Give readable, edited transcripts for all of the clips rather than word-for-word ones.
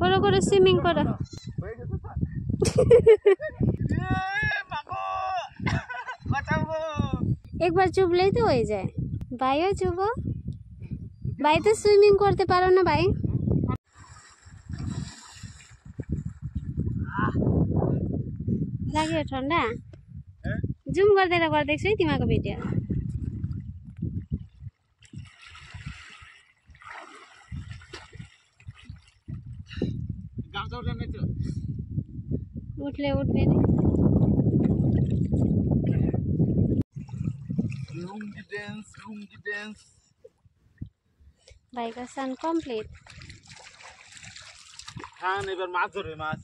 করো করো সুইমিং করো। একবার চুবলেই তো হয়ে যায়। ভাইও চুবো। ভাই তো সুইমিং করতে পারো না ভাই? लाग्यो ठंडा जुम गर्दै गर्दैछु है तिमीको भिडियो। उठले उठ फेरि लुंगी डांस भाइको सन कम्प्लिट। खान এবার মাছ ধরে মাছ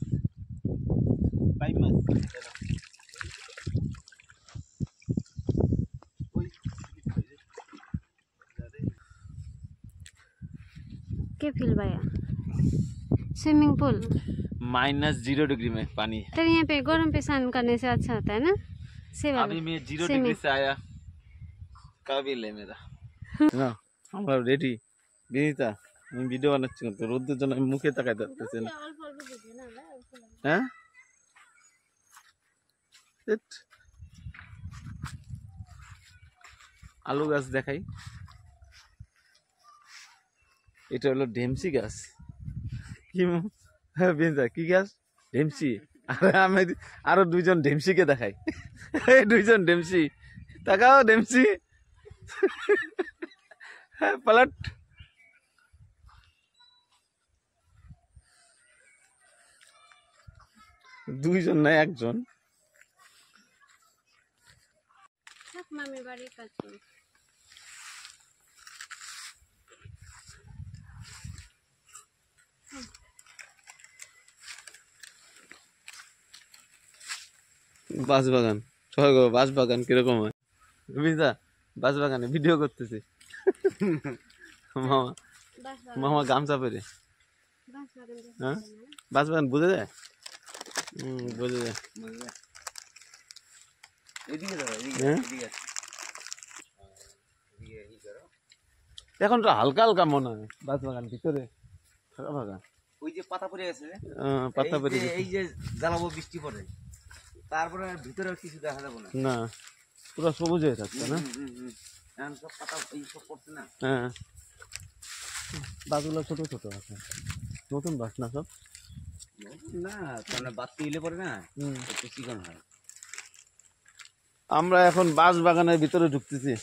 পাই মাছ के फील भैया? स्विमिंग पूल -0 डिग्री में पानी है। तो यहाँ पे गर्म पे स्नान करने से अच्छा होता है ना? अभी मैं 0 डिग्री से आया काबिल है मेरा ना। আমরা রেডি বিনিতা আমি ভিডিও বানাচ্ছি তো রোদের জন্য আমি মুখে তাকাই যাচ্ছে না। হ্যাঁ আলু গাছ দেখাই। এটা হলো ঢেমসি গাছ। কি হ্যাঁ বিনিতা কি গাছ? ঢেমসি। আর আমি আরো দুইজন ঢেমসিকে দেখাই। এই দুইজন ঢেমসি তাকাও ঢেমসি पलट দুইজন না একজন। মামি বাড়ির কাছে বাঁশবাগান স্বর্গ বাঁশবাগান কিরকম হয় বুঝলা? বাঁশবাগানে ভিডিও করতেছি মামা মামা গামছা পরে। হ্যাঁ বাঁশবাগান বুঝে যায় বুঝে যায়। এখন তো হালকা হালকা মনে হয় বাঁশবাগান ভিতরে ফাঁকা ফাঁকা। ওই যে পাতা পড়ে গেছে পাতা পরে এই যে জ্বালাবো বৃষ্টি পড়ে তারপরে ভিতরে কিছু দেখা যাবে না। না পুরো সবুজ হয়ে থাকছে না। সব পাতা এইসব পড়ছে না। হ্যাঁ বাসগুলো ছোট ছোট আছে নতুন বাস না সব? না মানে বাতি এলে পরে না একটু চিকন হয়। আমরা এখন বাঁশ বাগানের ভিতরে ঢুকতেছি।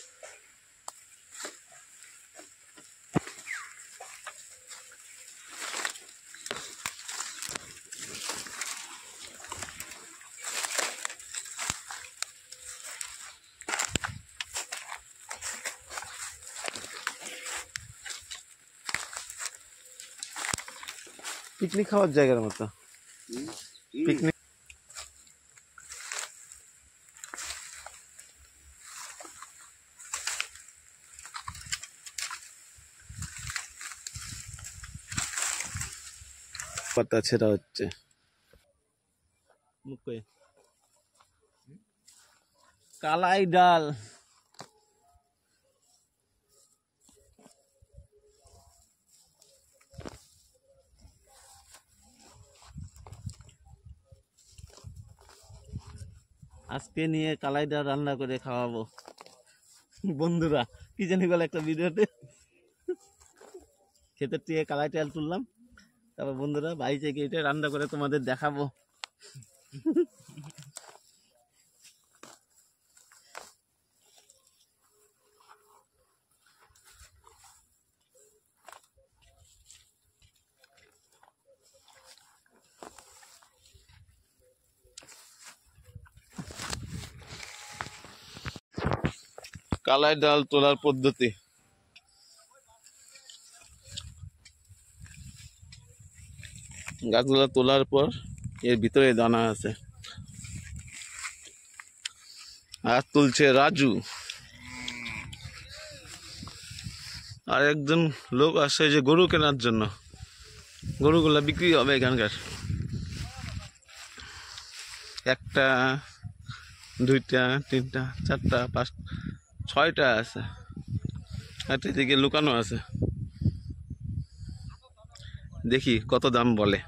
পিকনিক খাওয়ার জায়গার মতো পিকনিক। পাতা ছেঁড়া হচ্ছে কালাই ডাল। আজকে নিয়ে কালাই ডাল রান্না করে খাওয়াবো বন্ধুরা। কি জানি বলে একটা ভিডিওতে ক্ষেতের থেকে কালাই ডাল তুললাম তারপর বন্ধুরা বাড়ি থেকে এটা রান্না করে তোমাদের দেখাবো। কালাই ডাল তোলার পদ্ধতি। গাছগুলা তোলার পর এর ভিতরে দানা আছে। আর তুলছে রাজু আর একজন লোক আসে যে গরু কেনার জন্য। গরুগুলা বিক্রি হবে এখানকার। একটা দুইটা তিনটা চারটা পাঁচ ছয়টা আছে আর এদিকে লুকানো আছে। দেখি কত দাম বলে,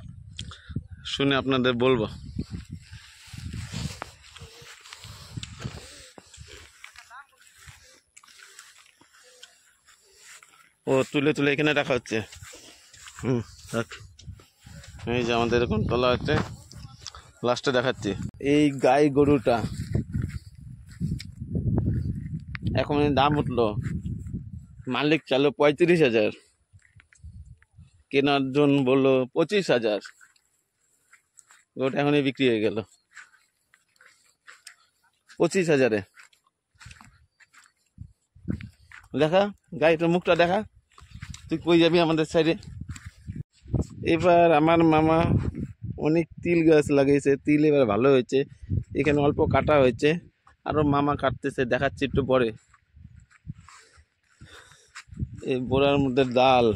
শুনে আপনাদের বলবো। ও তুলে তুলে এখানে রাখা হচ্ছে। থাক। এই যে আমাদের এখন তোলা হচ্ছে, লাস্টে দেখাচ্ছি। এই গাই গরুটা এখন দাম উঠলো, মালিক চালো 35,000, কেনার জন্য বললো 25,000, গরুটা এখনই বিক্রি হয়ে গেল 25,000-এ। দেখা গাড়িটার মুখটা দেখা, তুই কই যাবি আমাদের সাইডে। এবার আমার মামা অনেক তিল গাছ লাগিয়েছে, তিল এবার ভালো হয়েছে, এখানে অল্প কাটা হয়েছে, আরো মামা কাটতেছে, দেখাচ্ছি একটু পরে। এই বোরার মধ্যে ডাল,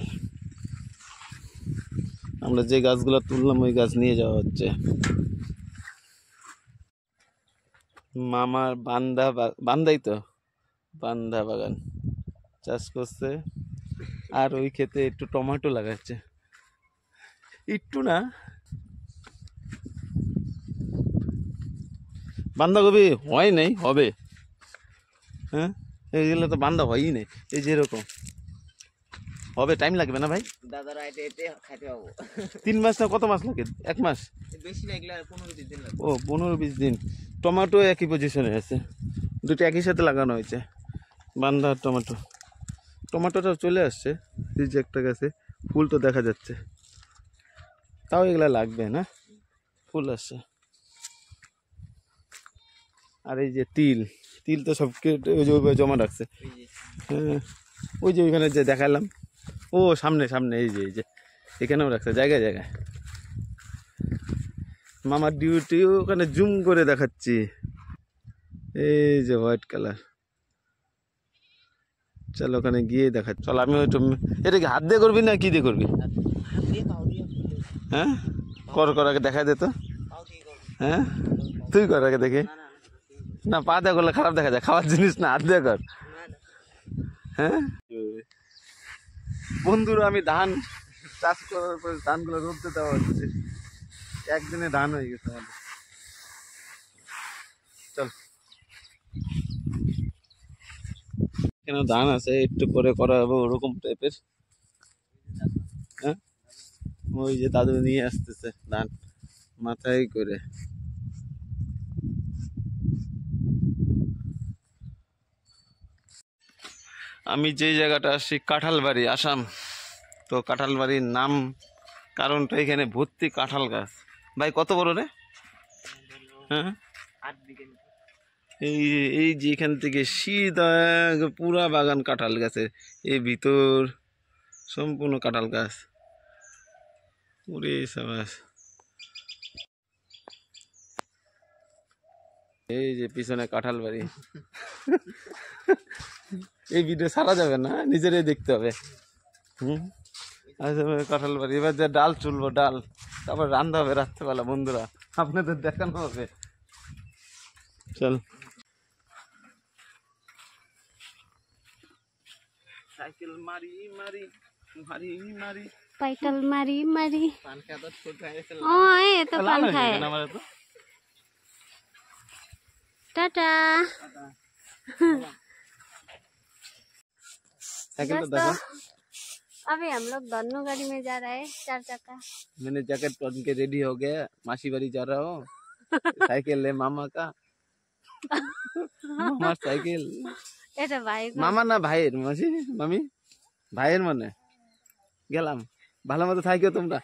আমরা যে গাছগুলো তুললাম ওই গাছ নিয়ে যাওয়া হচ্ছে। মামার বান্দাই তো বান্দা বাগান চাষ করছে, আর ওই ক্ষেতে একটু টমেটো লাগাচ্ছে, একটু না, বাঁধাকপি হয় নাই, হবে। হ্যাঁ, এইগুলো তো বান্ধা হয়ই নেই, এই যেরকম হবে, টাইম লাগবে না ভাই? দাদারা এটা এতে খাইতে পাবো। 3 মাস না কত মাস লাগে? 1 মাস? বেশি না, এগুলো 15-20 দিন লাগবে। ও 15-20 দিন। টমেটো একই পজিশনে আছে, দুটো একই সাথে লাগানো হয়েছে, বান্ধা টমেটো। টমেটোটা চলে আসছে, এই যে একটা গাছে ফুল তো দেখা যাচ্ছে, তাও এগুলা লাগবে না, ফুল আসছে। আর এই যে তিল, তিল তো সব কেটে ওই যে ওইভাবে জমা রাখছে। হ্যাঁ, ওই যে ওইখানে যে দেখালাম, ও সামনে সামনে এই যে এখানেও রাখছে জায়গায় জায়গায়। মামার ডিউটি ওখানে জুম করে দেখাচ্ছি, এই যে হোয়াইট কালার। চল ওখানে গিয়ে দেখাচ্ছি। চল আমি একটু, এটা কি হাত দিয়ে করবি না কি দিয়ে করবি? হ্যাঁ, কর আগে দেখা দে তো। হ্যাঁ, তুই কর আগে দেখি। না, পা দিয়ে করলে খারাপ দেখা যায়, খাওয়ার জিনিস না, হাত দিয়ে কর। হ্যাঁ বন্ধুরা, আমি ধান চাষ করার পরে ধানগুলো রোদতে দেওয়া হচ্ছে, একদিনে ধান হয়ে গেছে আমাদের। চল, কেন ধান আছে, একটু পরে করা হবে ওরকম টাইপের। হ্যাঁ, ওই যে দাদু নিয়ে আসতেছে ধান মাথায় করে। আমি যে জায়গাটা আসছি কাঁঠালবাড়ি, আসাম। তো কাঁঠালবাড়ির নাম কারণটা এখানে ভর্তি কাঁঠাল গাছ। ভাই কত বড় রে? হ্যাঁ, এই যে এখান থেকে সিধা পুরা বাগান কাঁঠাল গাছের, এই ভিতর সম্পূর্ণ কাঁঠাল গাছ। ওরে সাবাস, এই যে পিছনে কাঁঠাল বাড়ি। এই ভিডিও ছাড়া যাবে না, নিজেরাই দেখতে হবে। আচ্ছা, কাঁঠাল বাড়ি। এবার যে ডাল চুলবো, ডাল তারপর রান্না হবে রাত্রেবেলা, বন্ধুরা আপনাদের দেখানো হবে। চল, সাইকেল মারি মারি মারি মারি, পাইকাল মারি মারি। পান খাওয়া তো ছোট হয়ে গেছে। ও এ তো পান খায়। टाटा। दोस्तों, अभी हम लोग दोनों गाड़ी में जा रहे हैं, 4 चक्का। मैंने जैकेट पहन के रेडी हो गया, मासी बारी जा रहा हूँ। साइकिल ले मामा का। मामा साइकिल, এটা ভাই মামা না ভাইয়ের, মাসি মামি ভাইয়ের মানে গেলাম। ভালো মতো থাইকো তোমরা।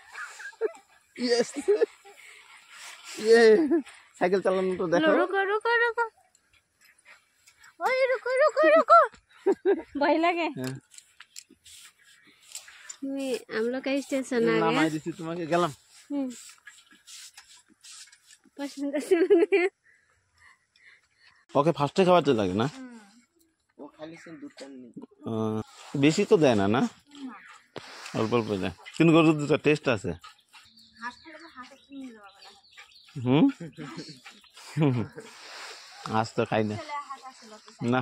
সাইকেল চালানো তো দেখো। रुको रुको रुको, ओए रुको रुको रुको, भय लगे। हम लोग का स्टेशन आ गया। नामाई दिसी তোমাকে গেলাম। पसंद से लगे। ওকে ফার্স্টে খাওয়াতে লাগে না? ও খালি সে দুধটা নেই, বেশি তো দেয় না, না অল্প অল্প দেয়, কিন্তু গরুর দুধটা টেস্ট আছে। হাঁস তো খাই না, না